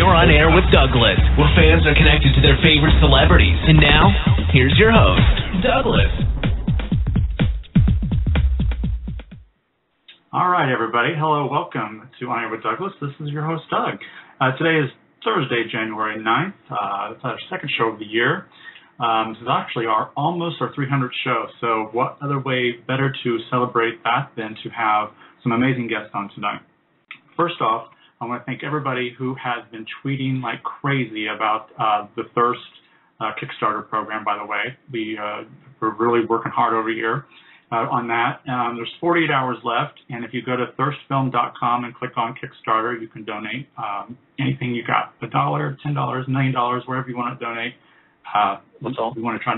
You're on air with Douglas, where fans are connected to their favorite celebrities. And now, here's your host, Douglas. All right, everybody. Hello, welcome to On Air with Douglas. This is your host, Doug. Today is Thursday, January 9th. It's our second show of the year. This is actually almost our 300th show, so what other way better to celebrate that than to have some amazing guests on tonight. First off, I want to thank everybody who has been tweeting like crazy about the Thirst Kickstarter program, by the way. We're really working hard over here on that. There's 48 hours left, and if you go to thirstfilm.com and click on Kickstarter, you can donate anything you got, $1, $10, $1 million, wherever you want to donate. We want to try.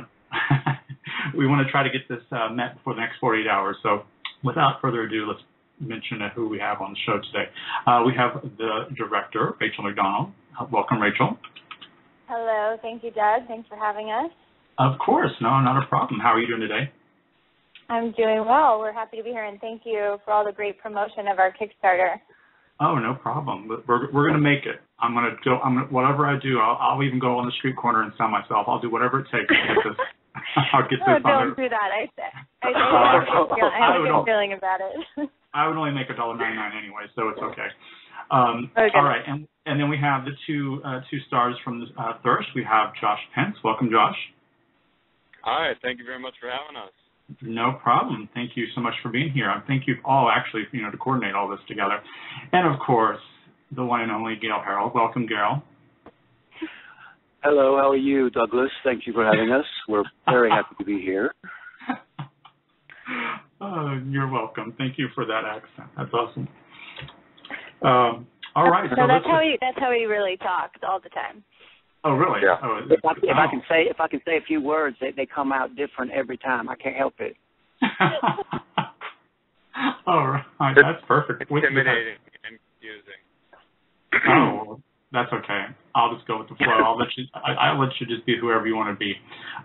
We want to try to get this met before the next 48 hours. So, without further ado, let's mention who we have on the show today. We have the director, Rachel McDonald. Welcome, Rachel. Hello. Thank you, Doug. Thanks for having us. Of course. No, not a problem. How are you doing today? I'm doing well. We're happy to be here, and thank you for all the great promotion of our Kickstarter. Oh, no problem. We're going to make it. I'm going to go. Whatever I do, I'll even go on the street corner and sell myself. I'll do whatever it takes to get this. I'll get this. Don't do that. I have a good feeling about it. I would only make $1.99 anyway, so it's okay. Okay. All right, and then we have the two stars from Thirst. We have Josh Pence. Welcome, Josh. Hi. Thank you very much for having us. No problem. Thank you so much for being here. Thank you all, actually, to coordinate all this together. And, of course, the one and only Gale Harold. Welcome, Gale. Hello. How are you, Douglas? Thank you for having us. We're very happy to be here. You're welcome. Thank you for that accent. That's awesome. All right. So that's how he really talks all the time. Oh, really? Yeah. Oh, if I can say a few words, they come out different every time. I can't help it. All right. That's perfect. Intimidating and confusing. Oh, well, that's okay. I'll just go with the flow. I'll let you just be whoever you want to be.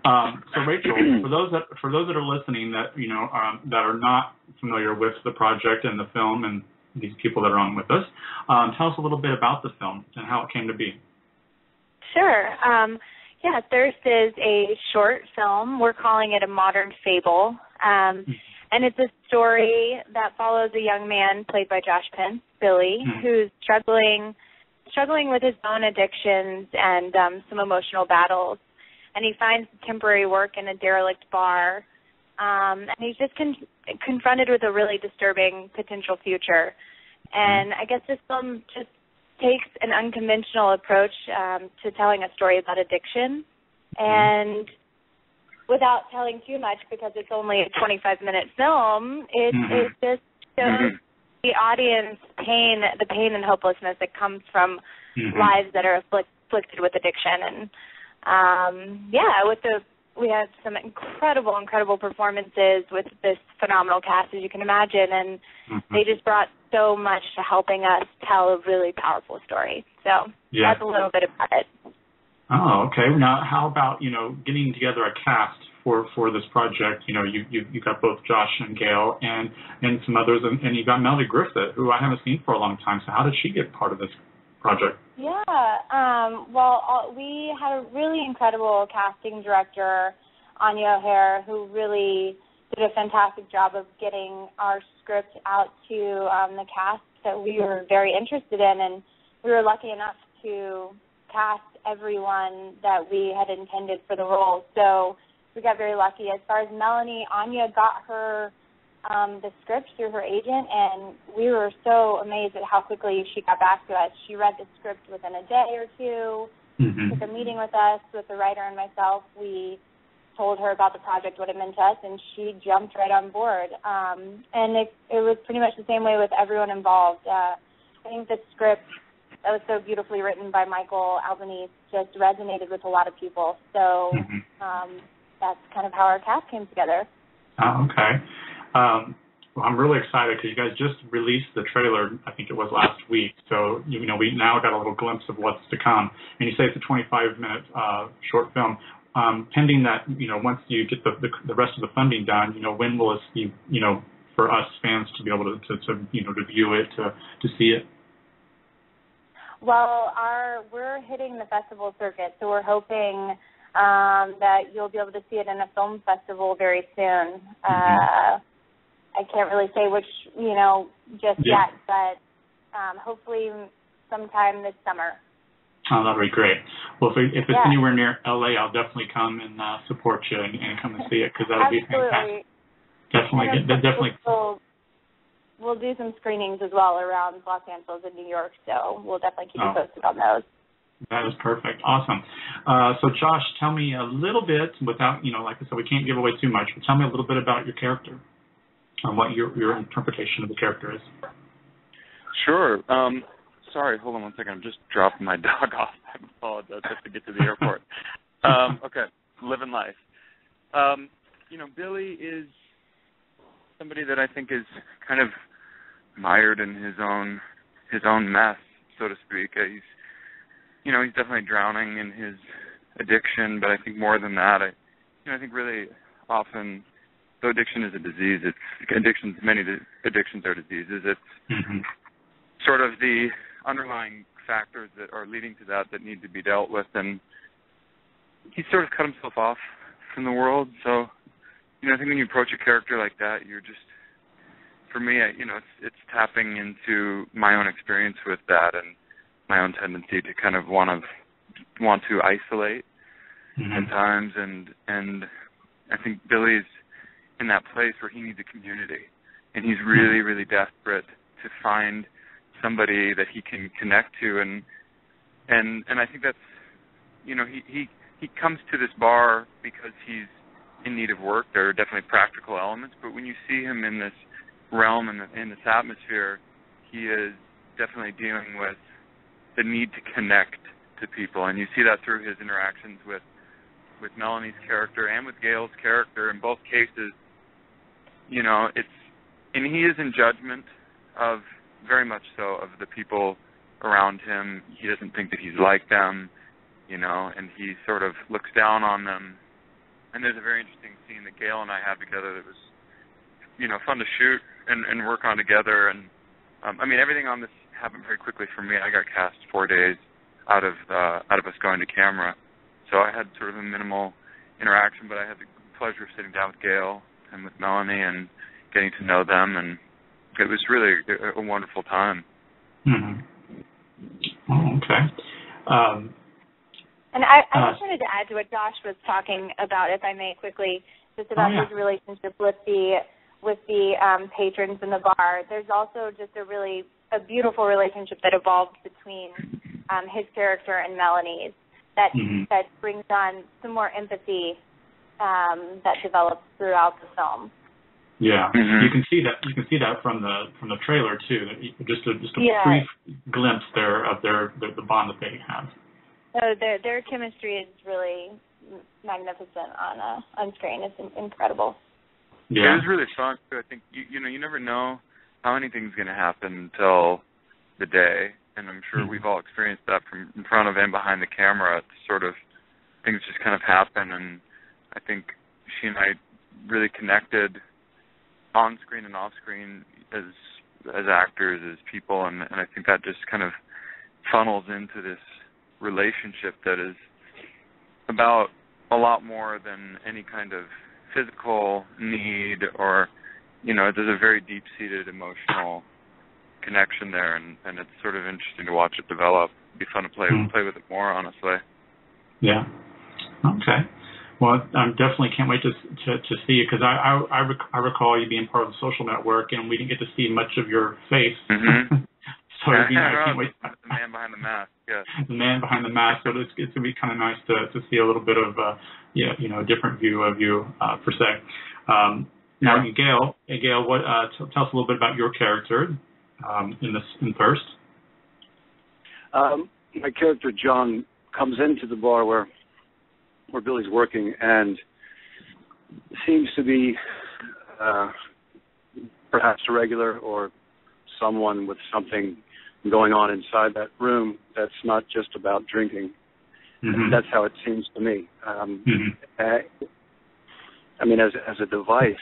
So, Rachel, for those that are listening that that are not familiar with the project and the film and these people that are on with us, tell us a little bit about the film and how it came to be. Sure. Thirst is a short film. We're calling it a modern fable. And it's a story that follows a young man played by Josh Pence, Billy, who's struggling with his own addictions and some emotional battles. And he finds temporary work in a derelict bar. And he's just confronted with a really disturbing potential future. And I guess this film just takes an unconventional approach to telling a story about addiction, and without telling too much, because it's only a 25-minute film, it just shows the audience the pain and hopelessness that comes from lives that are afflicted with addiction. And we had some incredible performances with this phenomenal cast, as you can imagine, and they just brought so much to helping us tell a really powerful story. So that's a little bit about it. Oh, okay. Now, how about, getting together a cast for this project? You got both Josh and Gale and some others, and you got Melanie Griffith, who I haven't seen for a long time. So how did she get part of this project? Yeah. We had a really incredible casting director, Anya O'Hare, who really did a fantastic job of getting our script out to the cast that we were very interested in, and we were lucky enough to cast everyone that we had intended for the role. So we got very lucky. As far as Melanie, Anya got her the script through her agent, and we were so amazed at how quickly she got back to us. She read the script within a day or two, took a meeting with us, with the writer and myself. We told her about the project, what it meant to us, and she jumped right on board. And it was pretty much the same way with everyone involved. I think the script that was so beautifully written by Michael Albanese just resonated with a lot of people. So that's kind of how our cast came together. Oh, okay. Well, I'm really excited because you guys just released the trailer, I think it was last week. So, we now got a little glimpse of what's to come. And you say it's a 25-minute short film. Pending that, once you get the rest of the funding done, when will this be, for us fans to be able to view it, to see it? Well, we're hitting the festival circuit, so we're hoping that you'll be able to see it in a film festival very soon. I can't really say which, just yet, but hopefully sometime this summer. Oh, that'd be great. Well, if it's anywhere near LA, I'll definitely come and support you and come and see it, because that would be fantastic. Definitely. We'll do some screenings as well around Los Angeles and New York, so we'll definitely keep you posted on those. That is perfect. Awesome. So, Josh, tell me a little bit, without, like I said, we can't give away too much, but tell me a little bit about your character and what your interpretation of the character is. Sure. Sorry, hold on one second. I'm just dropping my dog off. I apologize. I have to get to the airport. Okay, living life. Billy is somebody that I think is kind of mired in his own mess, so to speak. He's definitely drowning in his addiction, but I think more than that, I think really often, though addiction is a disease, many addictions are diseases. It's sort of the underlying factors that are leading to that need to be dealt with, and he sort of cut himself off from the world. So, I think when you approach a character like that, you're just, for me, it's tapping into my own experience with that and my own tendency to kind of want to isolate at times, and I think Billy's in that place where he needs a community, and he's really, really desperate to find somebody that he can connect to, and I think that's, he comes to this bar because he's in need of work. There are definitely practical elements, but when you see him in this realm and in this atmosphere, he is definitely dealing with the need to connect to people, and you see that through his interactions with Melanie's character and with Gale's character. In both cases, and he is in judgment of, very much so, of the people around him. He doesn't think that he's like them, and he sort of looks down on them. And there's a very interesting scene that Gale and I had together that was, fun to shoot and work on together. And everything on this happened very quickly for me. I got cast 4 days out of us going to camera, so I had sort of a minimal interaction, but I had the pleasure of sitting down with Gale and with Melanie and getting to know them, and it was really a wonderful time. Oh, okay. And I just wanted to add to what Josh was talking about, if I may, quickly, just about his relationship with the patrons in the bar. There's also just a beautiful relationship that evolved between his character and Melanie's that brings on some more empathy that develops throughout the film. Yeah, you can see that from the trailer too. Just a brief glimpse there of the bond that they have. So their chemistry is really magnificent on screen. It's incredible. Yeah, it was really fun too. I think you never know how anything's going to happen until the day, and I'm sure we've all experienced that from in front of and behind the camera. It's sort of things just kind of happen, and I think she and I really connected on screen and off screen as actors, as people, and I think that just kind of funnels into this relationship that is about a lot more than any kind of physical need, or there's a very deep-seated emotional connection there, and it's sort of interesting to watch it develop. It'd be fun to play with it more, honestly. Yeah. Okay. Well, I definitely can't wait to see you, because I recall you being part of the Social Network, and we didn't get to see much of your face. So I can't wait. The man behind the mask. Yes. The man behind the mask. So it's going to be kind of nice to see a little bit of a different view of you per se. Now, Gale, what? Tell us a little bit about your character in Thirst. My character John comes into the bar where Billy's working, and seems to be perhaps a regular or someone with something going on inside that room that's not just about drinking. That's how it seems to me. As a device,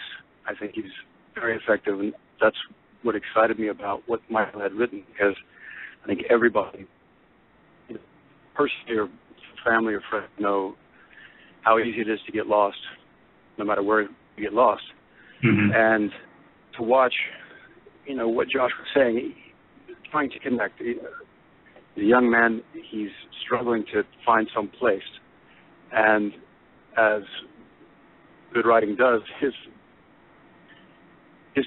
I think he's very effective, and that's what excited me about what Michael had written, because I think everybody personally or family or friends know how easy it is to get lost, no matter where you get lost. Mm-hmm. And to watch, what Josh was saying, trying to connect. The young man, he's struggling to find some place. And as good writing does, his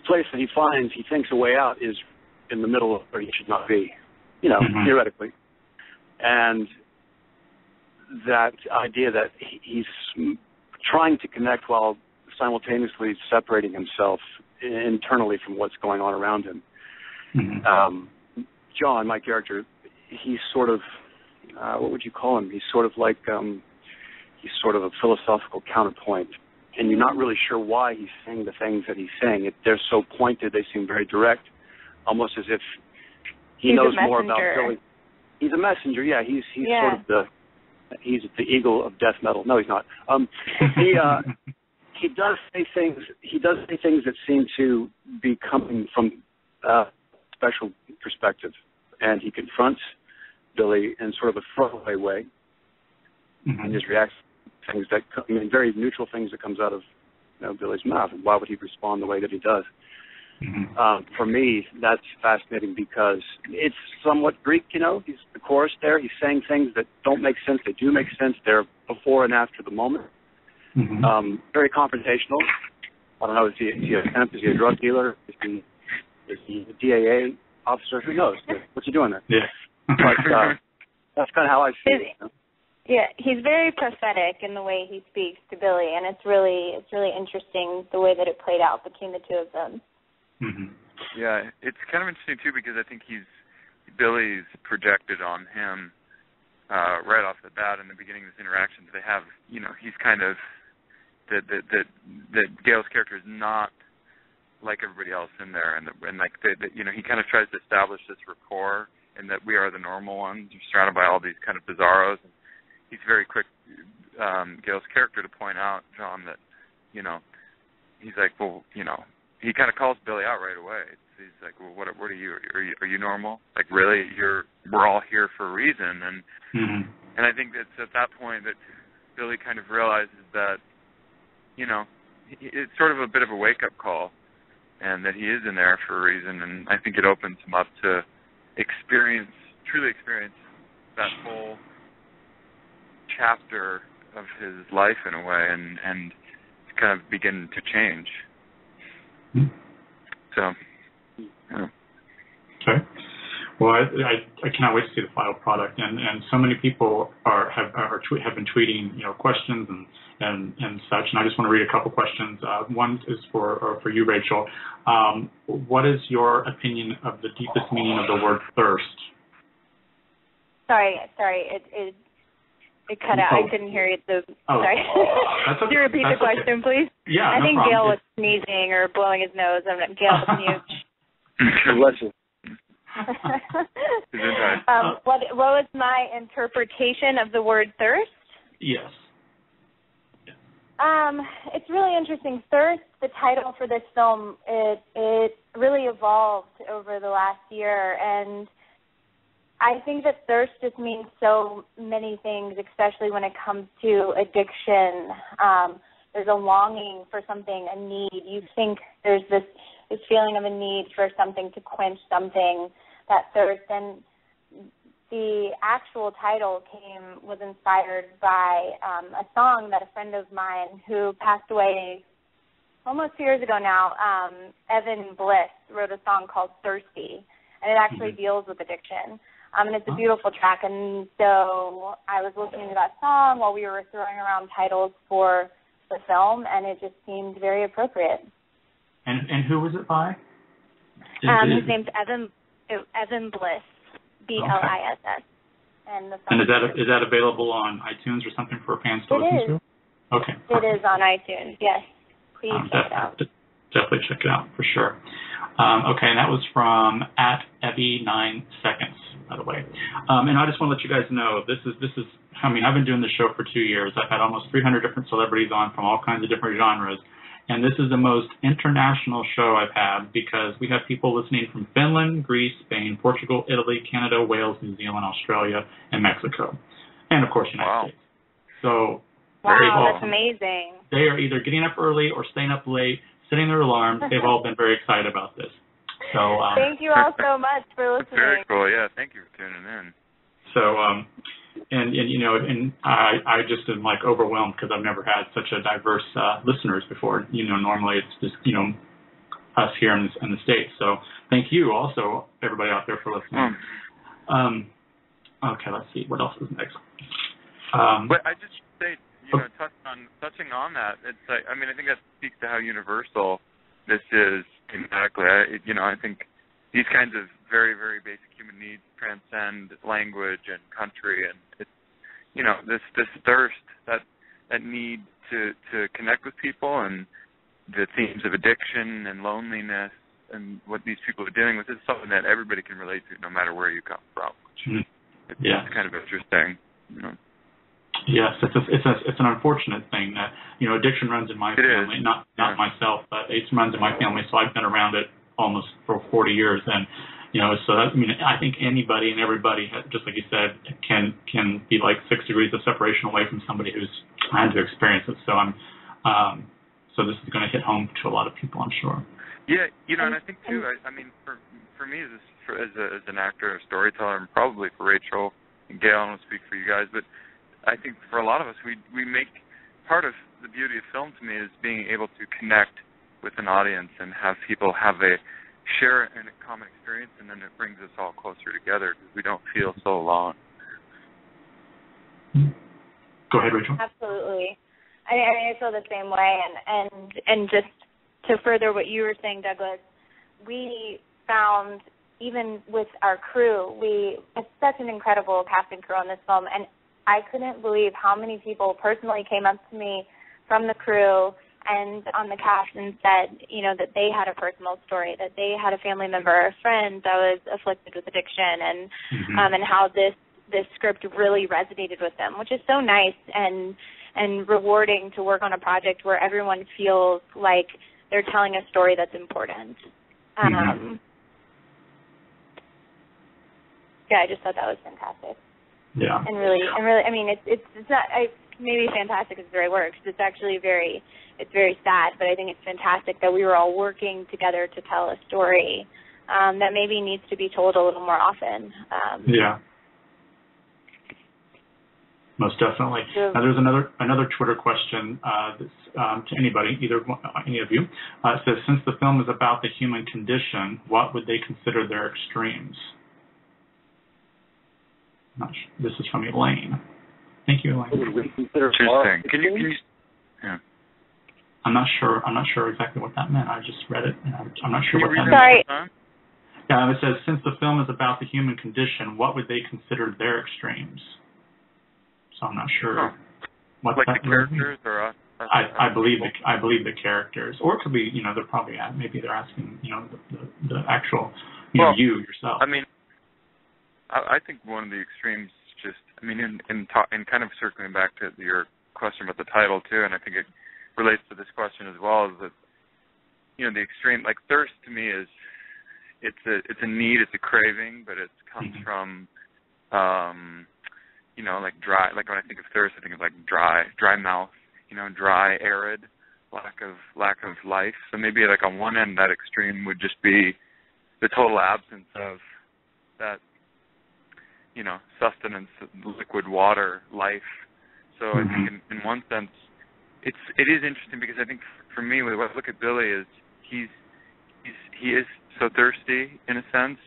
place that he finds, he thinks a way out is in the middle of where he should not be, mm-hmm. theoretically. And that idea that he's trying to connect while simultaneously separating himself internally from what's going on around him. Mm-hmm. John, my character, he's sort of, what would you call him? He's sort of like, he's sort of a philosophical counterpoint. And you're not really sure why he's saying the things that he's saying. They're so pointed, they seem very direct, almost as if he knows more about Billy. He's a messenger, yeah. He's sort of he's the eagle of death metal. No, he's not. He does say things. He does say things that seem to be coming from a special perspective, and he confronts Billy in sort of a throwaway way, mm-hmm. and his reaction to things that very neutral things that comes out of Billy's mouth. And why would he respond the way that he does? Mm-hmm. For me, that's fascinating because it's somewhat Greek. He's the chorus there. He's saying things that don't make sense. They do make sense. They're before and after the moment. Mm-hmm. Very confrontational. I don't know, is he a pimp? Is he a drug dealer? Is he a DAA officer? Who knows? What's he doing there? Yeah. But that's kind of how I see it. Yeah, he's very prophetic in the way he speaks to Billy, and it's really interesting the way that it played out between the two of them. Mm-hmm. Yeah, it's kind of interesting too because I think Billy's projected on him right off the bat in the beginning of this interaction. They have, he's kind of that Gale's character is not like everybody else in there, and he kind of tries to establish this rapport, and that we are the normal ones. You're surrounded by all these kind of bizarros, and he's very quick, Gale's character, to point out, John, that he's like, well, he kind of calls Billy out right away. He's like, well, what are you? Are you normal? Like, really? We're all here for a reason, and mm-hmm. and I think it's at that point that Billy kind of realizes that, it's sort of a bit of a wake-up call, and that he is in there for a reason, and I think it opens him up to truly experience that whole chapter of his life in a way, and kind of begin to change. Mm-hmm. So, yeah. Okay. Well, I cannot wait to see the final product, and so many people have been tweeting questions and such, and I just want to read a couple questions. One is for you, Rachel. What is your opinion of the deepest meaning of the word thirst? Sorry, it cut out. I couldn't hear you. Sorry. That's okay. Could you repeat the question, please? Yeah, I think problem. Gale was sneezing or blowing his nose. Gale was mute. Bless you. What was my interpretation of the word thirst? Yes. It's really interesting. Thirst, the title for this film, it really evolved over the last year, and I think that thirst just means so many things, especially when it comes to addiction. There's a longing for something, a need. You think there's this feeling of a need for something to quench something, that thirst. And the actual title was inspired by a song that a friend of mine who passed away almost 2 years ago now, Evan Bliss, wrote a song called Thirsty, and it actually deals with addiction. And it's a beautiful track, and so I was listening to that song while we were throwing around titles for the film, and it just seemed very appropriate. And who was it by? His name's Evan Bliss, Bliss. And is that available on iTunes or something for fans to listen to? Okay. It is on iTunes, yes. Please check it out. Definitely check it out for sure. Okay, and that was from @Evie9seconds, by the way. And I just want to let you guys know, this is. I mean, I've been doing this show for 2 years. I've had almost 300 different celebrities on from all kinds of different genres. And this is the most international show I've had because we have people listening from Finland, Greece, Spain, Portugal, Italy, Canada, Wales, New Zealand, Australia, and Mexico. and of course United States. So wow, that's amazing. They are either getting up early or staying up late, setting their alarms. They've all been very excited about this. So thank you all so much for listening. Very cool. Yeah, thank you for tuning in. So and I just am like overwhelmed because I've never had such a diverse listeners before. Normally it's just us here in the States. So thank you also everybody out there for listening. Okay, let's see what else is next. But I just say, touching on that, it's like, I mean, I think that speaks to how universal this is thematically. I think these kinds of very, very basic human needs transcend language and country, and it's, this thirst, that need to connect with people, and the themes of addiction and loneliness and what these people are dealing with is something that everybody can relate to, no matter where you come from. It's kind of interesting. Yes, it's an unfortunate thing that addiction runs in my family, not myself, but it runs in my family. So I've been around it almost for 40 years, and so that, I think anybody and everybody, just like you said, can be like 6 degrees of separation away from somebody who's had to experience it. So so this is going to hit home to a lot of people, I'm sure. Yeah, and I think too. I mean, for me as an actor, a storyteller, and probably for Rachel and Gale, I don't speak for you guys, but I think for a lot of us, we make part of the beauty of film to me is being able to connect with an audience and have people share in a common experience, and then it brings us all closer together because we don't feel so alone. Go ahead, Rachel. Absolutely. I feel the same way, and just to further what you were saying, Douglas, we found, even with our crew, it's such an incredible cast and crew on this film, and I couldn't believe how many people personally came up to me from the crew and on the cast and said, that they had a personal story, that they had a family member or a friend that was afflicted with addiction, and how this script really resonated with them, which is so nice and rewarding to work on a project where everyone feels like they're telling a story that's important. Yeah, I just thought that was fantastic. Yeah. And really, I mean, it's not, maybe fantastic is the right word, because it's actually very sad, but I think it's fantastic that we were all working together to tell a story that maybe needs to be told a little more often. Yeah. Most definitely. Now, there's another Twitter question to anybody, any of you. It says, since the film is about the human condition, what would they consider their extremes? This is from Elaine. Thank you, Elaine. Interesting. Can you? Yeah. I'm not sure exactly what that meant. I just read it, and I'm not sure what that meant. Sorry. Yeah, it says, since the film is about the human condition, what would they consider their extremes? So I'm not sure what like that the characters means. Or us. I believe the characters, or it could be they're probably maybe they're asking the actual you yourself. I mean, I think one of the extremes, in kind of circling back to your question about the title too, and I think it relates to this question as well, is that the extreme, like thirst to me is it's a need, it's a craving, but it comes from like dry. Like when I think of thirst, I think of like dry mouth, dry, arid, lack of life. So maybe like on one end, that extreme would just be the total absence of that, sustenance, liquid water, life. So I think in one sense, it is interesting because I think for me, when I look at Billy, is he is so thirsty in a sense.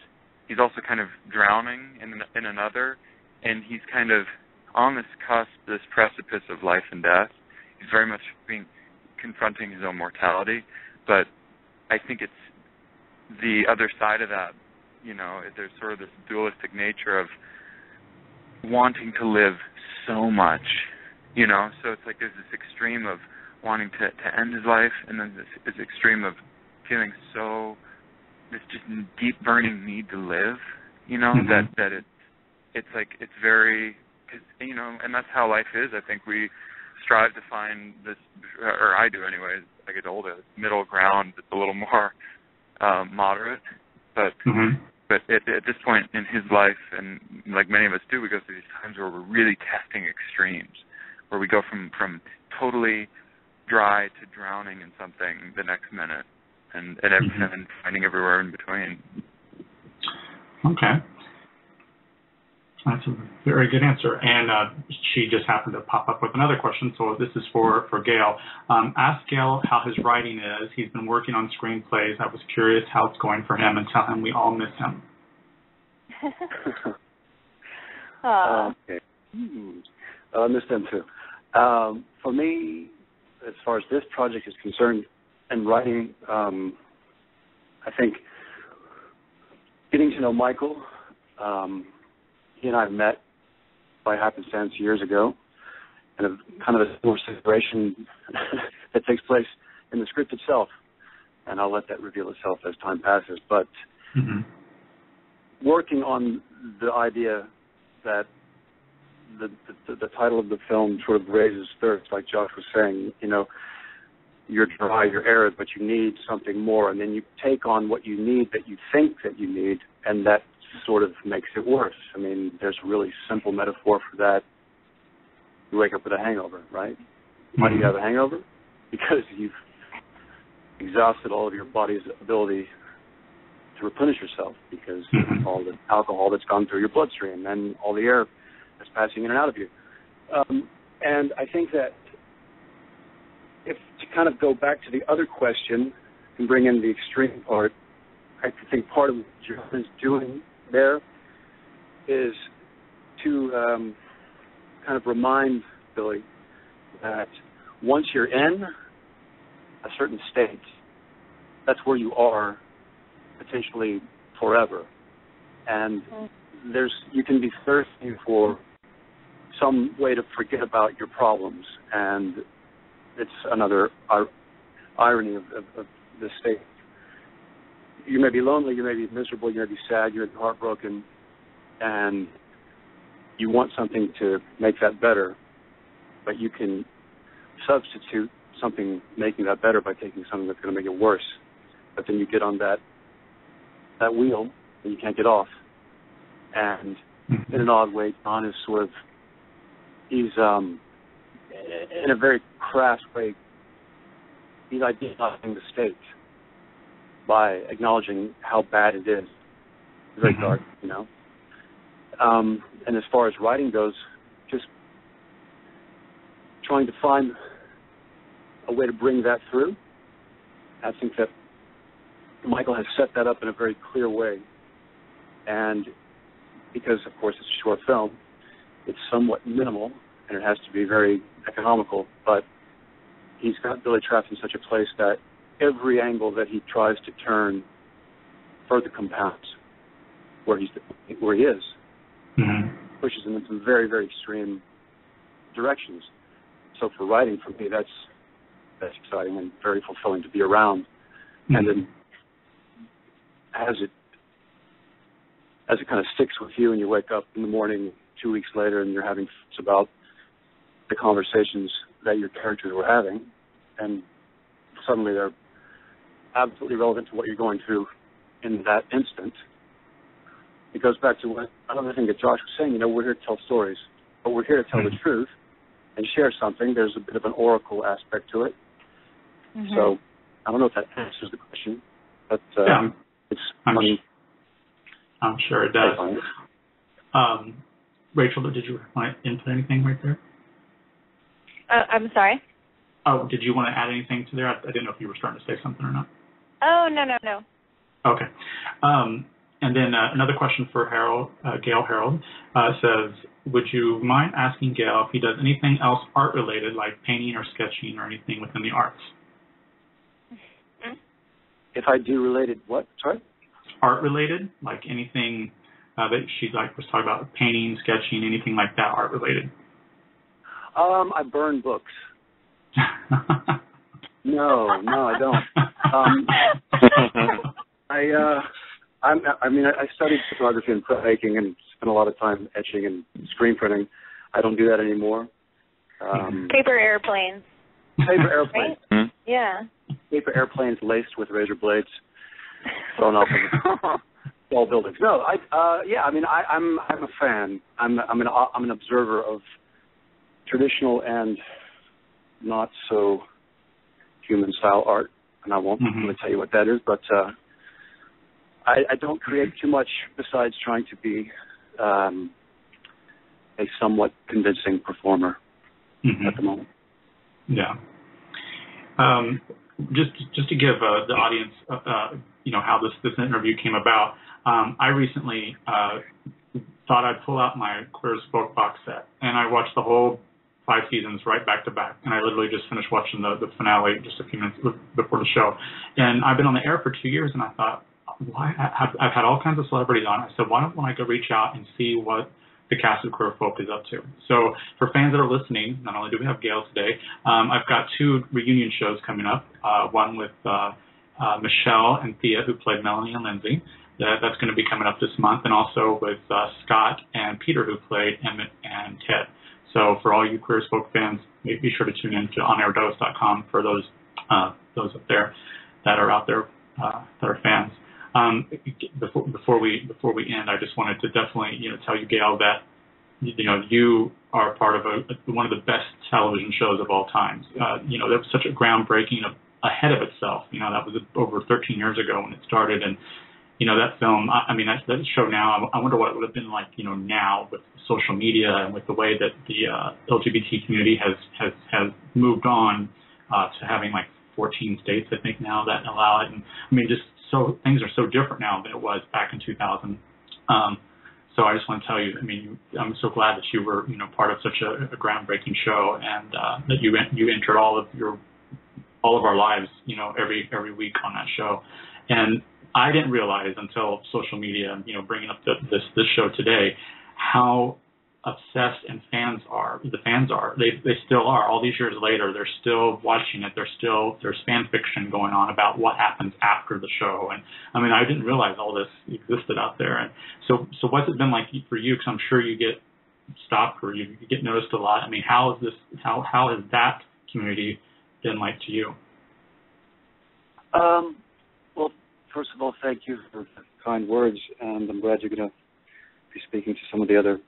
He's also kind of drowning in another, and he's kind of on this cusp, this precipice of life and death. He's very much confronting his own mortality, but I think it's the other side of that. There's sort of this dualistic nature of wanting to live so much, so it's like there's this extreme of wanting to end his life, and then this extreme of feeling this just deep burning need to live, that it's like, it's very, cause, and that's how life is. I think we strive to find this, or I do anyway, as I get older, middle ground that's a little more moderate, but But at this point in his life, and like many of us do, we go through these times where we're really testing extremes, where we go from totally dry to drowning in something the next minute, and finding everywhere in between. Okay. That's a very good answer. And she just happened to pop up with another question, so this is for Gale. Ask Gale how his writing is. He's been working on screenplays. I was curious how it's going for him, and tell him we all miss him. Okay. I miss them too. For me, as far as this project is concerned, and writing, I think getting to know Michael, he and I met by happenstance years ago, and a kind of a similar situation that takes place in the script itself, and I'll let that reveal itself as time passes. But working on the idea that the title of the film sort of raises thirst, like Josh was saying, you know, you're dry, you're arid, but you need something more, and then you take on what you need that you think that you need, and that sort of makes it worse. I mean, there's a really simple metaphor for that. You wake up with a hangover, right? Why do you have a hangover? Because you've exhausted all of your body's ability to replenish yourself, because of all the alcohol that's gone through your bloodstream and all the air that's passing in and out of you. And I think that if to kind of go back to the other question and bring in the extreme part, I think part of what John is doing there is to kind of remind Billy that once you're in a certain state, that's where you are potentially forever. And you can be thirsty for some way to forget about your problems, and it's another irony of this state. You may be lonely, you may be miserable, you may be sad, you're heartbroken, and you want something to make that better, but you can substitute something making that better by taking something that's going to make it worse. But then you get on that wheel and you can't get off. And in an odd way, John is he's in a very crass way, he's idealizing the state by acknowledging how bad it is. It's very dark, you know. And as far as writing goes, just trying to find a way to bring that through. I think that Michael has set that up in a very clear way. And because, of course, it's a short film, it's somewhat minimal, and it has to be very economical, but he's got Billy trapped in such a place that every angle that he tries to turn further compounds where he is, pushes him into very, very extreme directions. So for writing, for me, that's exciting and very fulfilling to be around. And then as it kind of sticks with you, and you wake up in the morning 2 weeks later and you're having thoughts about the conversations that your characters were having, and suddenly they're absolutely relevant to what you're going through in that instant. It goes back to another thing that Josh was saying, you know, we're here to tell stories, but we're here to tell the truth and share something. There's a bit of an oracle aspect to it. So I don't know if that answers the question, but I'm sure it does. Rachel, did you want to input anything right there? I'm sorry? Oh, did you want to add anything to there? I didn't know if you were starting to say something or not. Oh, no. Okay. And then another question for Gale Harold says, would you mind asking Gale if he does anything else art-related, like painting or sketching or anything within the arts? If I do related what? Sorry? Art-related, like anything that she was talking about, painting, sketching, anything like that, art-related. I burn books. No, I don't. I studied photography and printmaking and spent a lot of time etching and screen printing. I don't do that anymore. Paper airplanes. Paper airplanes. Right? Yeah. Paper airplanes laced with razor blades thrown off of tall buildings. No, I'm a fan. I'm an observer of traditional and not so human style art, and I won't really tell you what that is, but I don't create too much besides trying to be a somewhat convincing performer at the moment. Yeah. Just to give the audience, how this interview came about. I recently thought I'd pull out my Queer as Folk box set, and I watched the whole 5 seasons right back to back. And I literally just finished watching the finale just a few minutes before the show. And I've been on the air for 2 years, and I thought, why? I've had all kinds of celebrities on. I said, why don't I go reach out and see what the cast of Queer Folk is up to? So for fans that are listening, not only do we have Gale today, I've got 2 reunion shows coming up. One with Michelle and Thea, who played Melanie and Lindsay. That's going to be coming up this month, and also with Scott and Peter, who played Emmett and Ted. So for all you Queer as Folk fans, be sure to tune in to onairdouglas.com for those up there that are out there that are fans. Before we end, I just wanted to definitely tell you, Gale, that you are part of one of the best television shows of all time. That was such a groundbreaking ahead of itself. That was over 13 years ago when it started, and that film. That show now. I wonder what it would have been like, now with social media and with the way that the LGBT community has moved on to having like 14 states, I think, now that allow it. And just so things are so different now than it was back in 2000. So I just want to tell you, I'm so glad that you were, part of such a groundbreaking show, and that you entered all of our lives, every week on that show. And I didn't realize until social media, bringing up this show today, how obsessed the fans are. They still are. All these years later, they're still watching it. There's fan fiction going on about what happens after the show. And I didn't realize all this existed out there. And so what's it been like for you? Because I'm sure you get stopped or you get noticed a lot. How has that community been like to you? Well, first of all, thank you for the kind words, and I'm glad you're going to be speaking to some of the other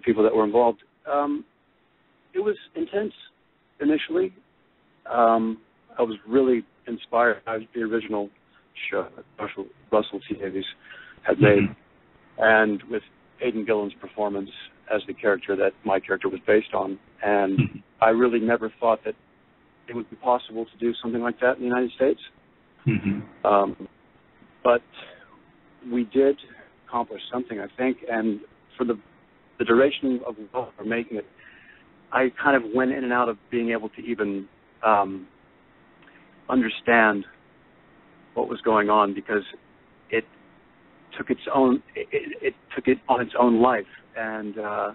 people that were involved. It was intense initially. I was really inspired by the original show that Russell T. Davies had made, and with Aidan Gillen's performance as the character that my character was based on. And I really never thought that it would be possible to do something like that in the United States. But we did accomplish something, I think, and for the duration of what we're making it, I kind of went in and out of being able to even understand what was going on, because it took its own it took it on its own life, and I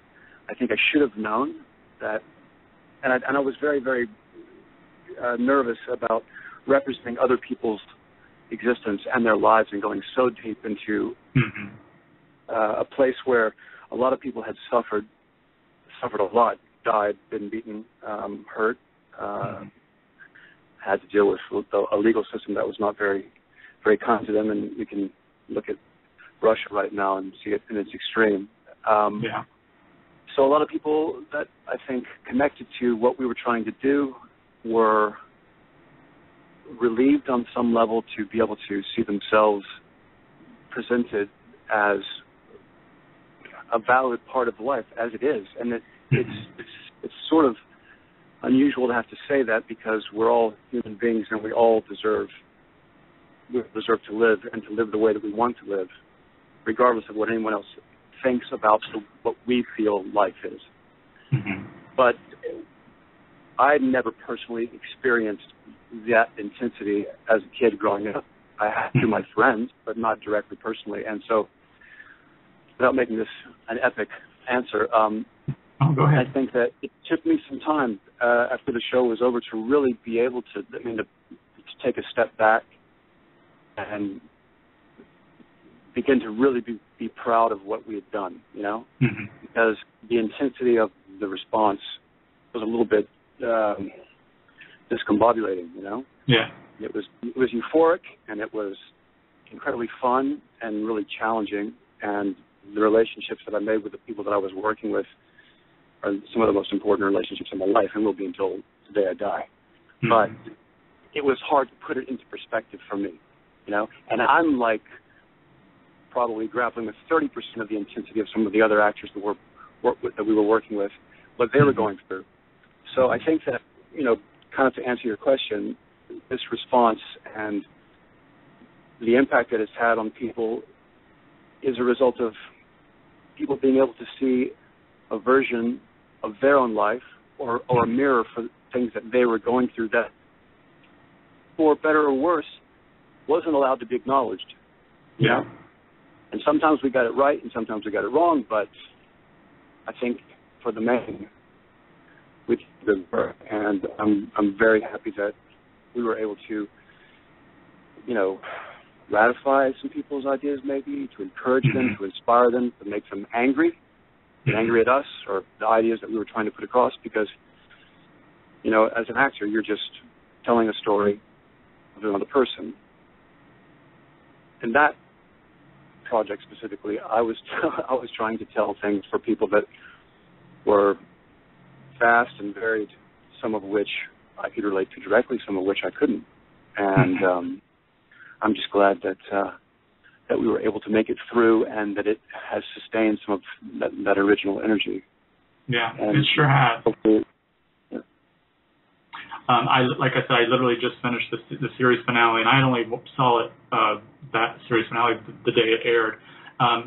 think I should have known that, and I was very, very nervous about representing other people's existence and their lives and going so deep into a place where a lot of people had suffered a lot, died, been beaten, hurt, had to deal with a legal system that was not very, very kind to them. And we can look at Russia right now and see it in its extreme. So a lot of people that I think connected to what we were trying to do were relieved on some level to be able to see themselves presented as a valid part of life, as it is. And it's sort of unusual to have to say that, because we're all human beings and we all deserve to live, and to live the way that we want to live, regardless of what anyone else thinks about what we feel life is. But I never personally experienced that intensity as a kid growing up. I had through my friends, but not directly personally. And so, without making this an epic answer, go ahead. I think that it took me some time after the show was over to really be able to take a step back and begin to really be proud of what we had done, because the intensity of the response was a little bit discombobulating, It was euphoric, and it was incredibly fun, and really challenging, and the relationships that I made with the people that I was working with are some of the most important relationships in my life, and will be until the day I die. Mm-hmm. But it was hard to put it into perspective for me, and I'm like probably grappling with 30% of the intensity of some of the other actors that we were working with, what they were going through. So I think that, kind of to answer your question, this response and the impact that it's had on people is a result of people being able to see a version of their own life or a mirror for things that they were going through that, for better or worse, wasn't allowed to be acknowledged. Yeah. And sometimes we got it right and sometimes we got it wrong, but I think for the main, we did good work. And I'm very happy that we were able to, ratify some people's ideas, maybe, to encourage them, to inspire them, to make them angry at us or the ideas that we were trying to put across, because, as an actor, you're just telling a story of another person. And that project specifically, I was trying to tell things for people that were vast and varied, some of which I could relate to directly, some of which I couldn't. And I'm just glad that we were able to make it through, and that it has sustained some of that original energy. Yeah, and it sure has. Yeah. Like I said, I literally just finished the series finale, and I only saw it that series finale the day it aired.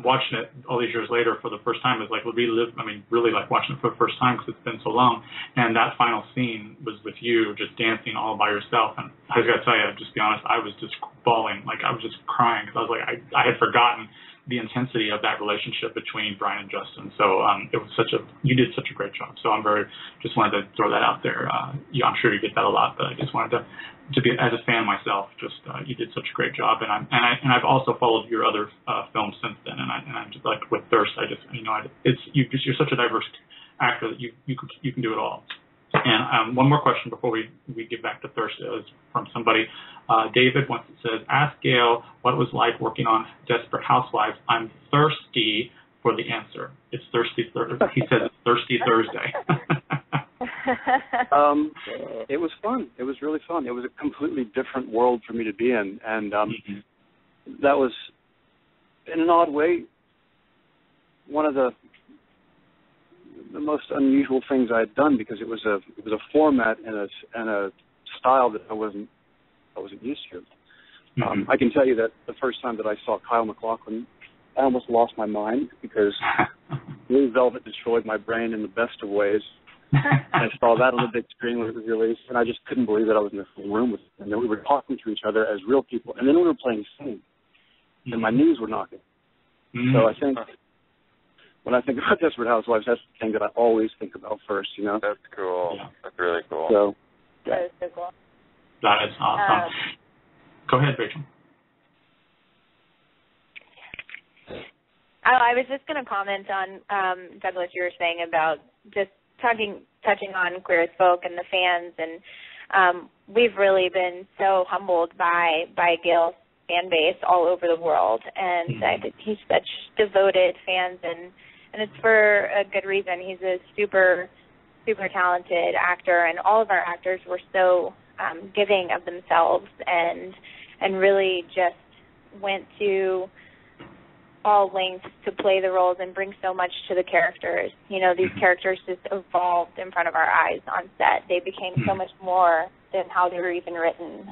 Watching it all these years later for the first time is like really like watching it for the first time because it's been so long. And that final scene was with you just dancing all by yourself. And I got to tell you, just be honest, I was just bawling, like I was just crying because I was like, I had forgotten the intensity of that relationship between Brian and Justin. So it was you did such a great job. So just wanted to throw that out there. I'm sure you get that a lot, but I just wanted to be, as a fan myself, you did such a great job. And I've also followed your other films since then. And I'm just like with Thirst, you're such a diverse actor that you can do it all. And one more question before we get back to Thirst is from somebody. David says, ask Gale what it was like working on Desperate Housewives. I'm thirsty for the answer. It's thirsty. He says it's Thirsty Thursday. It was fun. It was really fun. It was a completely different world for me to be in, and that was, in an odd way, one of the most unusual things I had done, because it was a format and a style that I wasn't used to. I can tell you that the first time that I saw Kyle MacLachlan, I almost lost my mind, because Blue Velvet destroyed my brain in the best of ways. I saw that on the big screen when it was released, and I just couldn't believe that I was in the room with him. And then we were talking to each other as real people, and then we were playing singing, and my knees were knocking. So I think, when I think about Desperate Housewives, that's the thing that I always think about first, That's cool. Yeah. That's really cool. So, That is so cool. That is awesome. Go ahead, Rachel. I was just going to comment on, Douglas, you were saying about just touching on Queer as Folk and the fans, and we've really been so humbled by Gale's fan base all over the world, and I think he's such devoted fans, and it's for a good reason. He's a super, super talented actor, and all of our actors were so giving of themselves and really just went to all lengths to play the roles and bring so much to the characters. These characters just evolved in front of our eyes on set. They became so much more than how they were even written.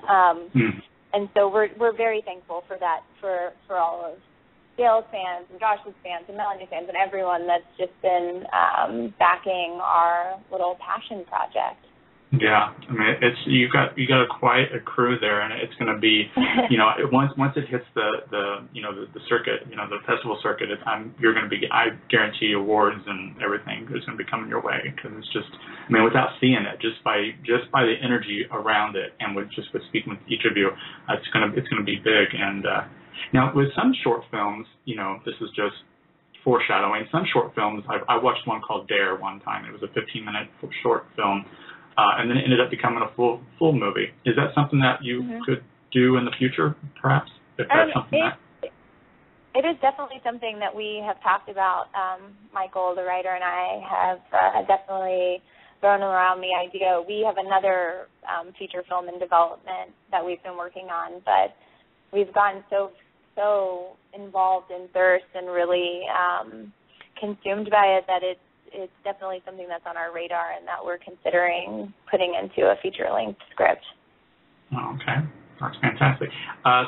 And so we're very thankful for that, for all of Gale's fans and Josh's fans and Melanie fans and everyone that's just been backing our little passion project. Yeah, I mean, you got quite a crew there, and it's going to be, once it hits the circuit, the festival circuit, you're going to be, I guarantee, awards and everything is going to be coming your way, because it's just, I mean, without seeing it, just by the energy around it, and with speaking with each of you, it's going to be big. And now with some short films, this is just foreshadowing. Some short films, I watched one called Dare one time. It was a 15-minute short film. And then it ended up becoming a full movie. Is that something that you could do in the future, perhaps? If that's something It is definitely something that we have talked about. Michael, the writer, and I have definitely thrown around the idea. We have another feature film in development that we've been working on, but we've gotten so involved in Thirst and really consumed by it that it's definitely something that's on our radar and that we're considering putting into a feature-length script. Oh, okay. That's fantastic.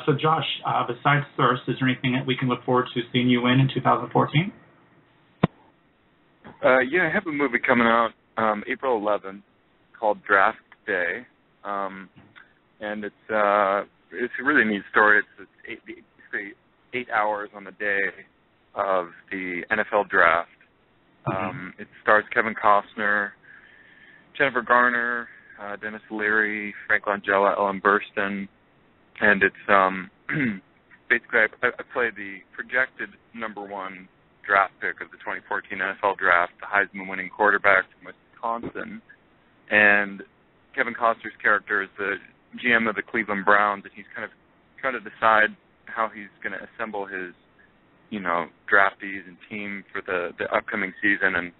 So, Josh, besides Thirst, is there anything that we can look forward to seeing you in 2014? Yeah, I have a movie coming out April 11th called Draft Day, and it's a really neat story. It's basically 8 hours on the day of the NFL draft. It stars Kevin Costner, Jennifer Garner, Dennis Leary, Frank Langella, Ellen Burstyn, and it's basically I play the projected number one draft pick of the 2014 NFL draft, the Heisman-winning quarterback from Wisconsin, and Kevin Costner's character is the GM of the Cleveland Browns, and he's kind of trying to decide how he's going to assemble his, draftees and team for the upcoming season, and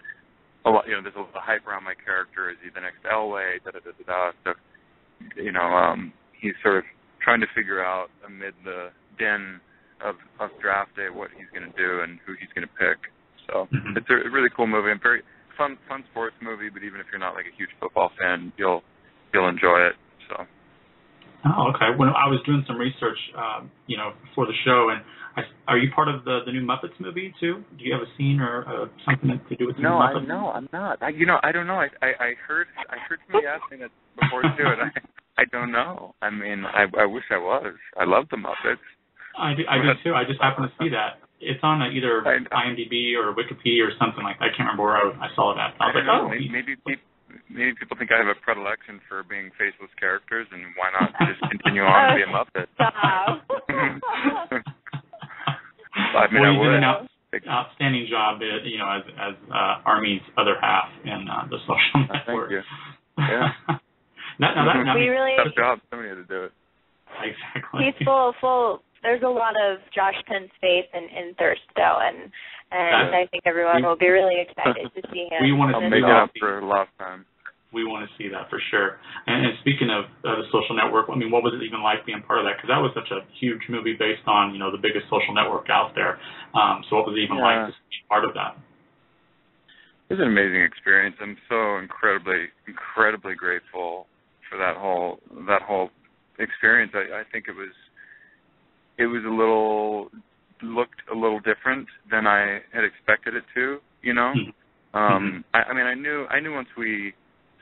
a lot, there's a lot of hype around my character. Is he the next Elway? So, he's sort of trying to figure out amid the din of draft day what he's going to do and who he's going to pick. So it's a really cool movie and very fun sports movie. But even if you're not like a huge football fan, you'll enjoy it. So. Oh, okay. When I was doing some research, before the show, and are you part of the new Muppets movie too? Do you have a scene or something to do with the new Muppets? No, I'm not. I don't know. I heard somebody asking that before too, and I don't know. I mean, I wish I was. I love the Muppets. I do too. I just happened to see that. It's on either IMDb or Wikipedia or something like that. I can't remember where I saw that. I was like, maybe people think I have a predilection for being faceless characters, and why not just continue on to be a Muppet? I mean, well, you did an outstanding job, as Army's other half in the social network. Thank you. Yeah. We really tough job. Somebody had to do it. Exactly. He's full. There's a lot of Josh Penn's faith in Thirst, though, and I think everyone will be really excited to see him. We want to make it up for a lot of time. We want to see that for sure. And speaking of the social network, I mean, what was it even like being part of that? Because that was such a huge movie based on, the biggest social network out there. So what was it even like to be part of that? It was an amazing experience. I'm so incredibly grateful for that whole experience. I think it was looked a little different than I had expected it to. I mean, I knew once we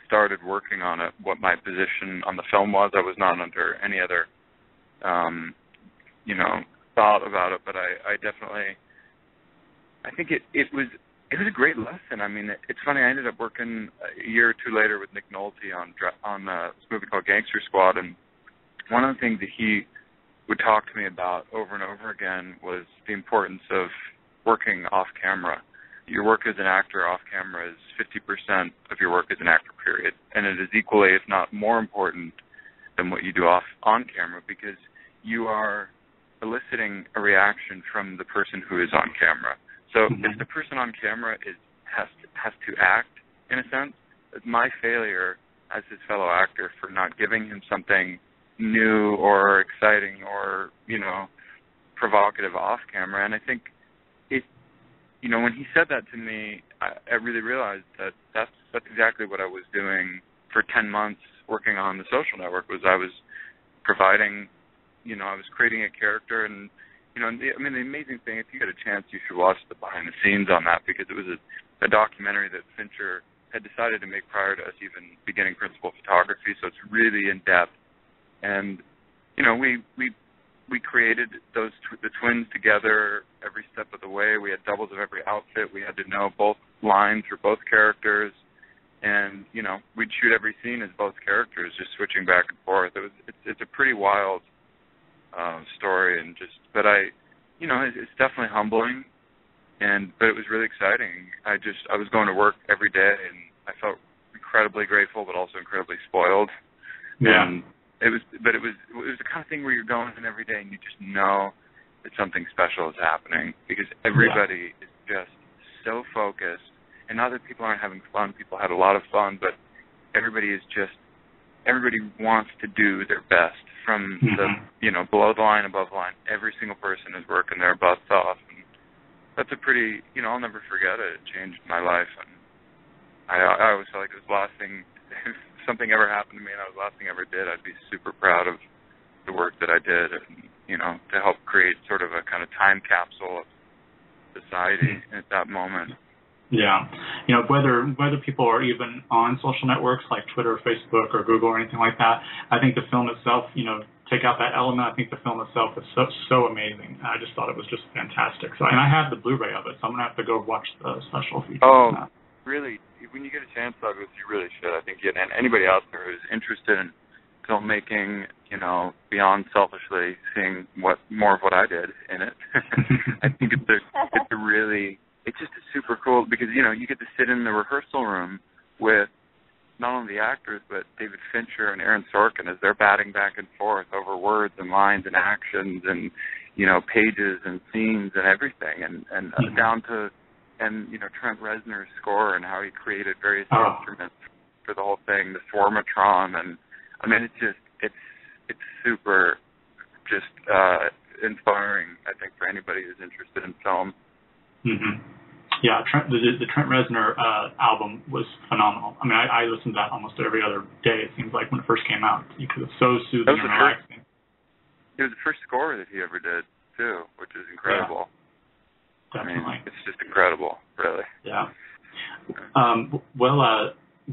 started working on it what my position on the film was. I was not under any other thought about it, but I definitely think it was a great lesson. I mean, it's funny, I ended up working a year or two later with Nick Nolte on this movie called Gangster Squad, and one of the things that he would talk to me about over and over again was the importance of working off camera. Your work as an actor off camera is 50% of your work as an actor, period. And it is equally, if not more important than what you do on camera, because you are eliciting a reaction from the person who is on camera. So if the person on camera has to act, in a sense, my failure as his fellow actor for not giving him something new or exciting or, provocative off camera. And I think when he said that to me, I really realized that that's exactly what I was doing for 10 months working on the social network. Was I was providing, I was creating a character, and the amazing thing, if you get a chance, you should watch the behind the scenes on that, because it was a documentary that Fincher had decided to make prior to us even beginning principal photography. So it's really in depth, and we created the twins together every step of the way. We had doubles of every outfit. We had to know both lines for both characters, and we'd shoot every scene as both characters, just switching back and forth. It's a pretty wild story, but it's definitely humbling, but it was really exciting. I was going to work every day, and I felt incredibly grateful, but also incredibly spoiled. Yeah. And it was the kind of thing where you're going in every day and you just know that something special is happening, because everybody is just so focused. And not that people aren't having fun. People had a lot of fun, but everybody wants to do their best from the, below the line, above the line. Every single person is working their butts off. And that's a pretty, I'll never forget it. It changed my life. And I always felt like it was the last thing, if something ever happened to me and that was the last thing I ever did, I'd be super proud of the work that I did, and, to help create sort of a kind of time capsule of society at that moment. Yeah. Whether people are even on social networks like Twitter, Facebook, or Google or anything like that, I think the film itself, take out that element, I think the film itself is so amazing. I just thought it was just fantastic. So, and I have the Blu-ray of it, so I'm going to have to go watch the special features. Oh, really? When you get a chance, Douglas, you really should. I think and anybody out there who's interested in filmmaking, beyond selfishly seeing more of what I did in it, I think it's just super cool, because, you get to sit in the rehearsal room with not only the actors, but David Fincher and Aaron Sorkin as they're batting back and forth over words and lines and actions and, pages and scenes and everything, and down to, Trent Reznor's score and how he created various instruments for the whole thing, the Swarmatron, and, I mean, it's super just inspiring, I think, for anybody who's interested in film. Mm-hmm. Yeah, the Trent Reznor album was phenomenal. I mean, I listened to that almost every other day, it seems like, when it first came out, because it's so soothing and relaxing. It was the first score that he ever did, too, which is incredible. Yeah, definitely. I mean, it's just incredible, really. Yeah.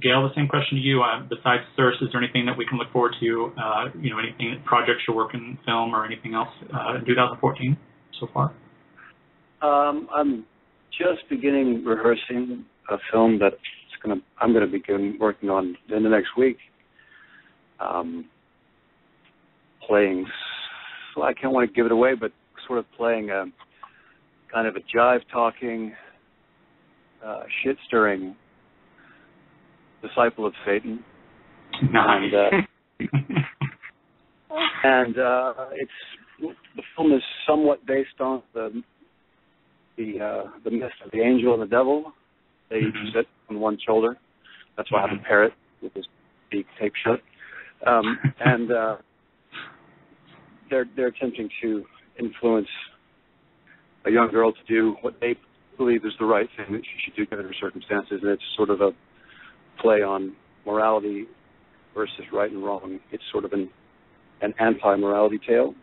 Gale, the same question to you. Besides Thirst, is there anything that we can look forward to, anything, projects you're working, film, or anything else in 2014 so far? I'm just beginning rehearsing a film that I'm going to begin working on in the next week. Playing, I can't want to give it away, but sort of playing a kind of a jive-talking, shit-stirring disciple of Satan. Nice. And the film is somewhat based on the myth of the angel and the devil. They each sit on one shoulder. That's why I have a parrot with his beak taped shut. And they're attempting to influence a young girl to do what they believe is the right thing that she should do given her circumstances. And it's sort of a play on morality versus right and wrong. It's sort of an anti-morality tale.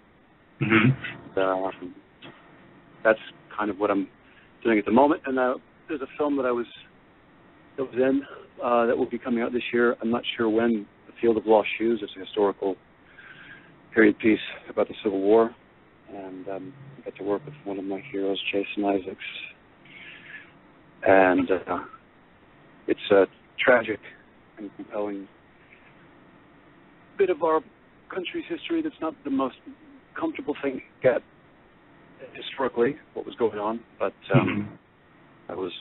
That's kind of what I'm doing at the moment. And there's a film that I was in that will be coming out this year. I'm not sure when. The Field of Lost Shoes. It's a historical period piece about the Civil War. And I got to work with one of my heroes, Jason Isaacs. And it's a tragic and compelling bit of our country's history that's not the most comfortable thing to get historically, what was going on, but I was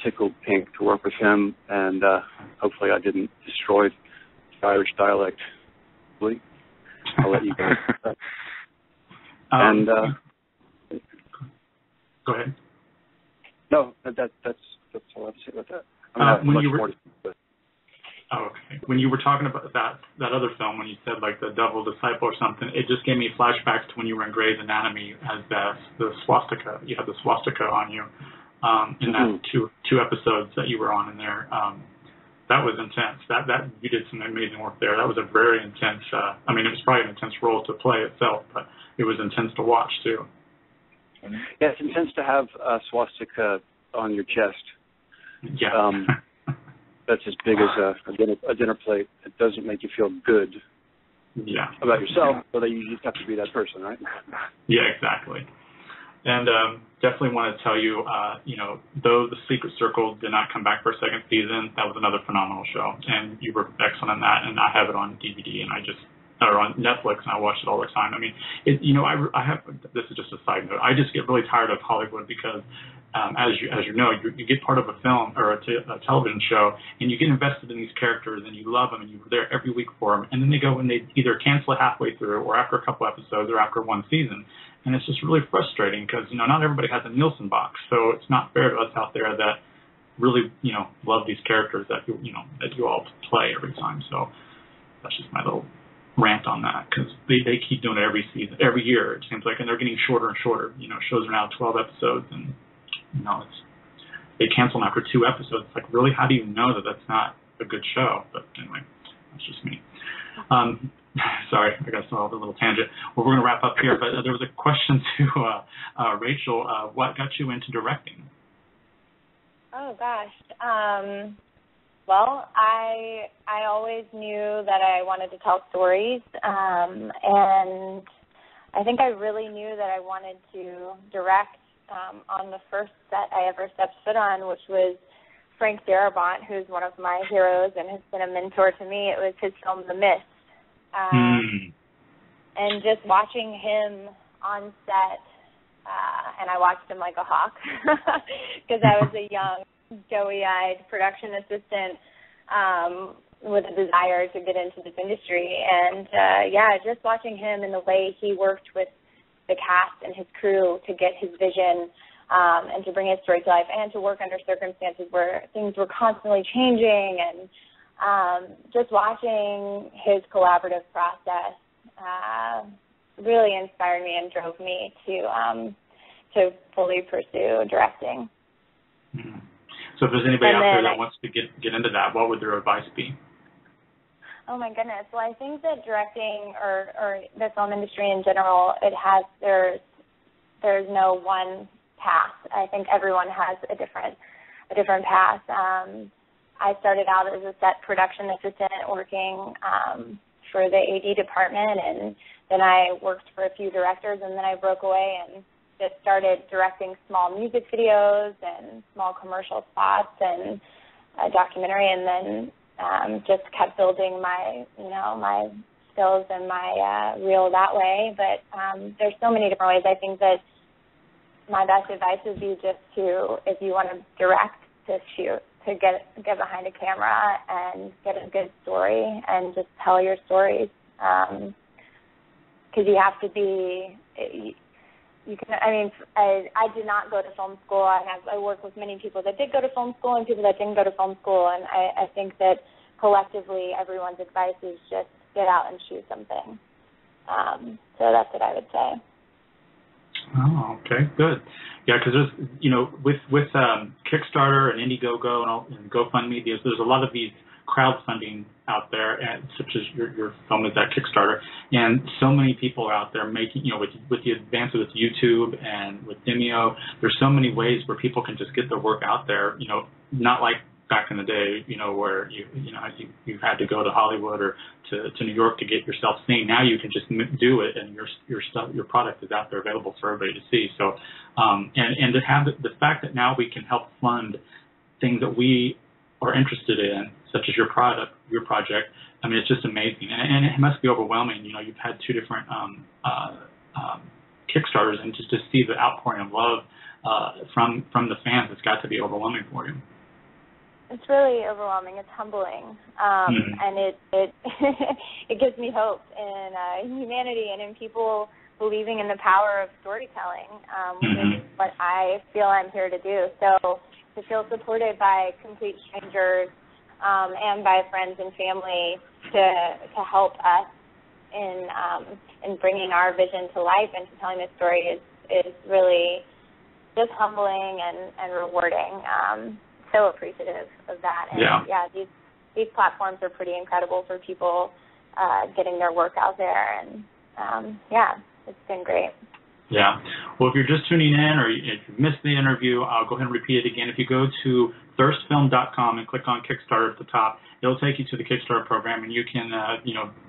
tickled pink to work with him, and hopefully I didn't destroy the Irish dialect. I'll let you go. And go ahead. No, that's all I have to say about that. When you were talking about that other film, when you said like the Devil Disciple or something, it just gave me flashbacks to when you were in Grey's Anatomy as the swastika. You had the swastika on you in that two episodes that you were on in there. That was intense. That you did some amazing work there. That was a very intense. It was probably an intense role to play itself, but it was intense to watch too. Yeah, it's intense to have a swastika on your chest. Yeah. That's as big as a dinner plate. It doesn't make you feel good about yourself, but you just have to be that person, right? Yeah, exactly. And definitely want to tell you, though The Secret Circle did not come back for a second season, that was another phenomenal show, and you were excellent in that. And I have it on DVD, or on Netflix, and I watch it all the time. I mean, I have. This is just a side note. I just get really tired of Hollywood because as you know, you get part of a film or a television show, and you get invested in these characters, and you love them, and you're there every week for them, and then they go and they either cancel it halfway through, or after a couple episodes, or after one season, and it's just really frustrating because not everybody has a Nielsen box, so it's not fair to us out there that really love these characters that you all play every time. So that's just my little rant on that, because they keep doing it every season, every year it seems like, and they're getting shorter and shorter. Shows are now 12 episodes, and they cancel them after 2 episodes. It's like, really, how do you know that that's not a good show? But anyway, that's just me. Sorry, I got off a little tangent. Well, we're going to wrap up here, but there was a question to Rachel. What got you into directing? Oh, gosh. Well, I always knew that I wanted to tell stories, and I think I really knew that I wanted to direct on the first set I ever stepped foot on, which was Frank Darabont, who's one of my heroes and has been a mentor to me. It was his film The Mist. And just watching him on set, and I watched him like a hawk because I was a young, doughy-eyed production assistant with a desire to get into this industry. And, just watching him and the way he worked with the cast and his crew to get his vision and to bring his story to life, and to work under circumstances where things were constantly changing, and just watching his collaborative process really inspired me and drove me to fully pursue directing. Mm-hmm. So if there's anybody out there that wants to get into that, what would their advice be? Oh my goodness. Well, I think that directing or the film industry in general, there's no one path. I think everyone has a different path. I started out as a set production assistant working for the AD department, and then I worked for a few directors, and then I broke away and just started directing small music videos and small commercial spots and a documentary, and then just kept building my skills and my reel that way. But there's so many different ways. I think that my best advice would be just to, if you want to direct, to shoot, to get behind a camera and get a good story and just tell your stories. Because you have to be, I did not go to film school. I work with many people that did go to film school and people that didn't go to film school, and I think that collectively everyone's advice is just get out and shoot something. So that's what I would say. Oh, okay, good. Yeah, because there's, with Kickstarter and Indiegogo and GoFundMe, there's a lot of these crowdfunding out there, and such as your film is at Kickstarter, and so many people are out there making, with the advances with YouTube and with Vimeo, there's so many ways where people can just get their work out there, not like back in the day, where you had to go to Hollywood or to New York to get yourself seen. Now you can just do it, and your product is out there available for everybody to see. So, and to have the fact that now we can help fund things that we are interested in, such as your project. I mean, it's just amazing, and it must be overwhelming. You've had 2 different Kickstarters, and just to see the outpouring of love from the fans, it's got to be overwhelming for you. It's really overwhelming. It's humbling, and it it gives me hope in humanity and in people believing in the power of storytelling, which is what I feel I'm here to do. So to feel supported by complete strangers and by friends and family to help us in bringing our vision to life and to telling this story is really just humbling and rewarding. So appreciative of that. And these platforms are pretty incredible for people getting their work out there, and it's been great. Yeah. Well, if you're just tuning in or if you missed the interview, I'll go ahead and repeat it again. If you go to thirstfilm.com and click on Kickstarter at the top, it'll take you to the Kickstarter program, and you can,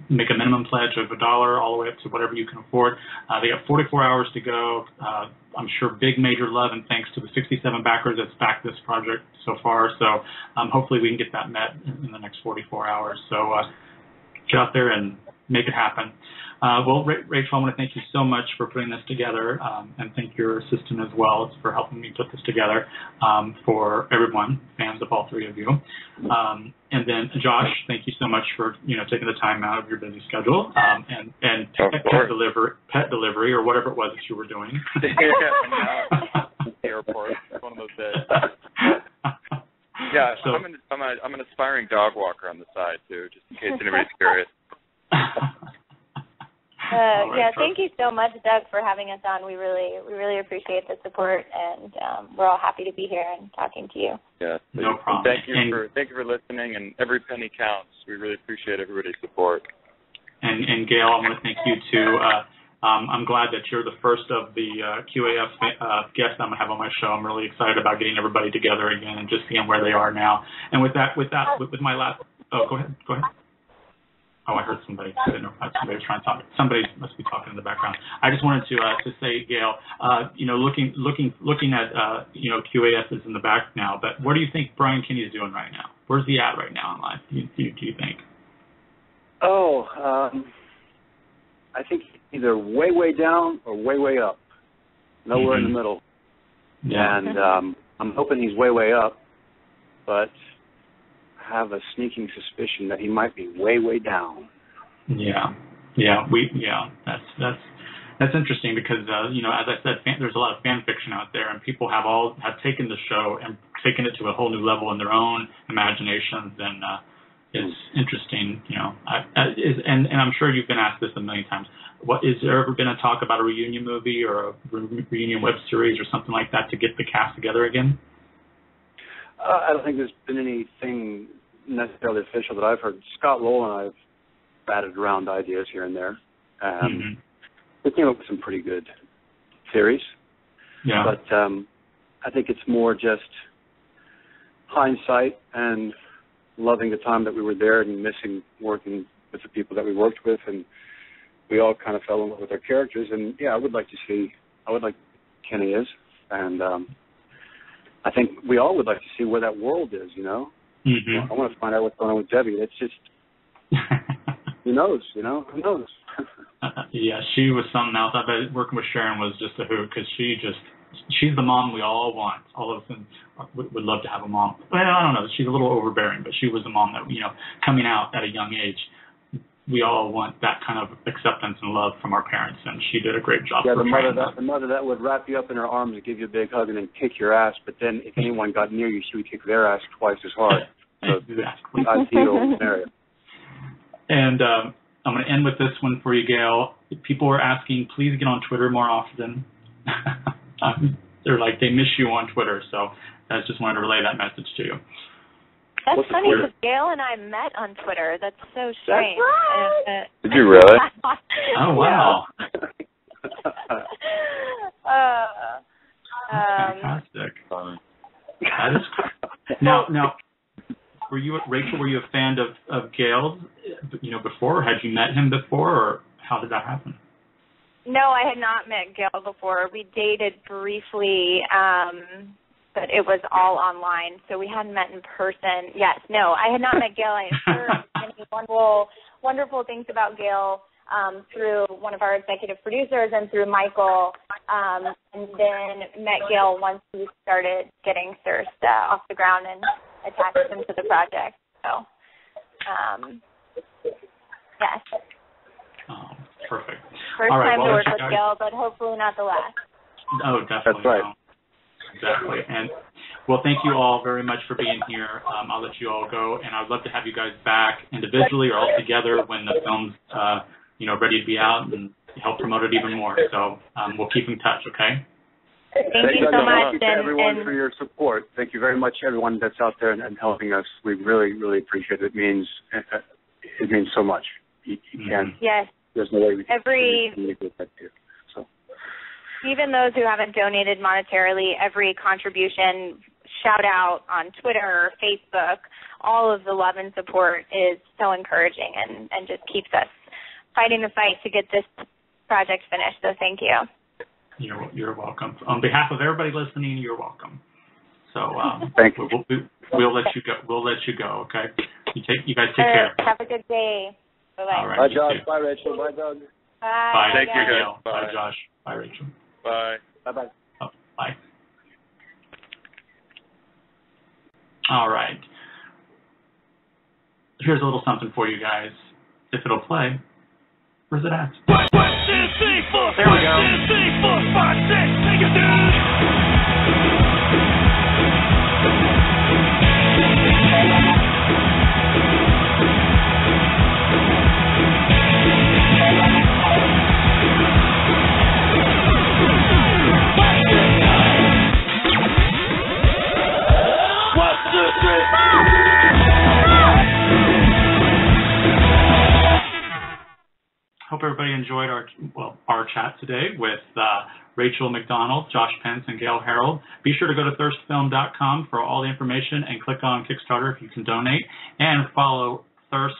make a minimum pledge of $1 all the way up to whatever you can afford. They got 44 hours to go. I'm sure big major love and thanks to the 67 backers that's backed this project so far. So hopefully we can get that met in the next 44 hours. So get out there and make it happen. Well, Rachel, I want to thank you so much for putting this together, and thank your assistant as well for helping me put this together for everyone, fans of all three of you. And then Josh, thank you so much for taking the time out of your busy schedule and pet delivery or whatever it was that you were doing. Airport. It's one of those days. Yeah, so I'm an aspiring dog walker on the side too, just in case anybody's curious. Yeah, thank you so much, Doug, for having us on. We really appreciate the support, and we're all happy to be here and talking to you. Yeah, no problem. Thank you for listening, and every penny counts. We really appreciate everybody's support. And Gale, I want to thank you too. I'm glad that you're the first of the QAF guests I'm going to have on my show. I'm really excited about getting everybody together again and just seeing where they are now. And with my last, go ahead. Oh, I heard somebody. I didn't know if somebody was trying to talk. Somebody must be talking in the background. I just wanted to say, Gale, looking at QAF is in the back now, but what do you think Brian Kinney is doing right now? Where's he at right now in life? Do you think? I think either way down or way up. Nowhere in the middle. Yeah. And I'm hoping he's way up, but have a sneaking suspicion that he might be way down. That's interesting because as I said, there's a lot of fan fiction out there, and people have taken the show and taken it to a whole new level in their own imaginations, and it's interesting. And I'm sure you've been asked this a million times. Is there ever been a talk about a reunion movie or a reunion web series or something like that to get the cast together again? I don't think there's been anything necessarily official that I've heard. Scott Lowell and I have batted around ideas here and there. We came up with some pretty good theories. Yeah. But I think it's more just hindsight and loving the time that we were there and missing working with the people that we worked with, and we all kind of fell in love with our characters. And yeah, I would like Kenny is, and I think we all would like to see where that world is, I want to find out what's going on with Debbie. It's just, who knows, who knows? Yeah, she was something else. I bet working with Sharon was just a hoot because she's the mom we all want. All of us would love to have a mom. Well, I don't know. She's a little overbearing, but she was the mom that, coming out at a young age, we all want that kind of acceptance and love from our parents, and she did a great job. Yeah, the mother that would wrap you up in her arms and give you a big hug and then kick your ass, but then if anyone got near you, she would kick their ass twice as hard. So exactly. Ideal scenario. And I'm going to end with this one for you, Gale. People are asking, please get on Twitter more often. They miss you on Twitter, so I just wanted to relay that message to you. That's funny because Gale and I met on Twitter. That's so strange. That's right. Did you really? Oh, wow. Fantastic. That is now, Rachel, were you a fan of Gale, before? Had you met him before, or how did that happen? No, I had not met Gale before. We dated briefly, but it was all online, so we hadn't met in person. Yes, no, I had not met Gale. I had heard many wonderful things about Gale through one of our executive producers and through Michael, and then met Gale once we started getting Thirst off the ground and attached him to the project. So, yes. Oh, perfect. First all right, time to work with Gale, but hopefully not the last. Oh, definitely. That's right. No. Exactly. And, well, thank you all very much for being here. I'll let you all go, and I'd love to have you guys back individually or all together when the film's, ready to be out and help promote it even more. So we'll keep in touch, okay? Thank you so much. Thank you to everyone for your support. Thank you very much, everyone that's out there and helping us. We really, really appreciate it. It means so much. You can't. Yes. There's no way we can communicate that to you. So. Even those who haven't donated monetarily, every contribution, shout out on Twitter or Facebook, all of the love and support is so encouraging and just keeps us fighting the fight to get this project finished. So thank you. You're welcome. On behalf of everybody listening, you're welcome. So thank you. We'll let you go. We'll let you go. Okay. You guys take care. Have a good day. Bye-bye. All right, bye, Josh. Bye, Rachel. Bye, Doug. Bye. Thank you, Gail. Bye, Josh. Bye, Rachel. Bye. Bye-bye. Oh, bye. All right. Here's a little something for you guys. If it'll play. Where's it at? There we go. Hope everybody enjoyed our chat today with Rachel McDonald, Josh Pence, and Gale Harold. Be sure to go to thirstfilm.com for all the information and click on Kickstarter if you can donate, and follow Thirst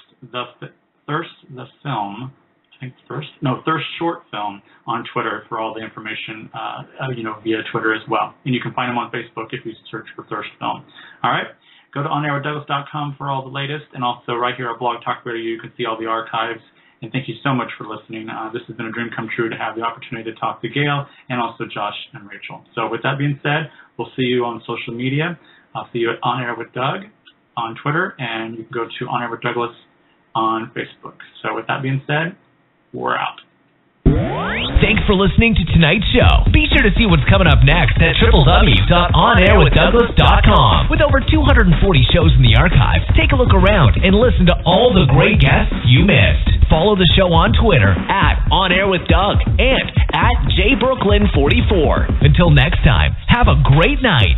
Short Film on Twitter for all the information, via Twitter as well. And you can find them on Facebook if you search for Thirst Film. All right. Go to onairwithdouglas.com for all the latest, and also right here at Blog Talk Radio, you can see all the archives. And thank you so much for listening. This has been a dream come true to have the opportunity to talk to Gale and also Josh and Rachel. So with that being said, we'll see you on social media. I'll see you at On Air with Doug on Twitter, and you can go to On Air with Douglas on Facebook. So with that being said, we're out. Thanks for listening to tonight's show. Be sure to see what's coming up next at www.onairwithdouglas.com. With over 240 shows in the archives, take a look around and listen to all the great guests you missed. Follow the show on Twitter at OnAirWithDoug and at JBrooklyn44. Until next time, have a great night.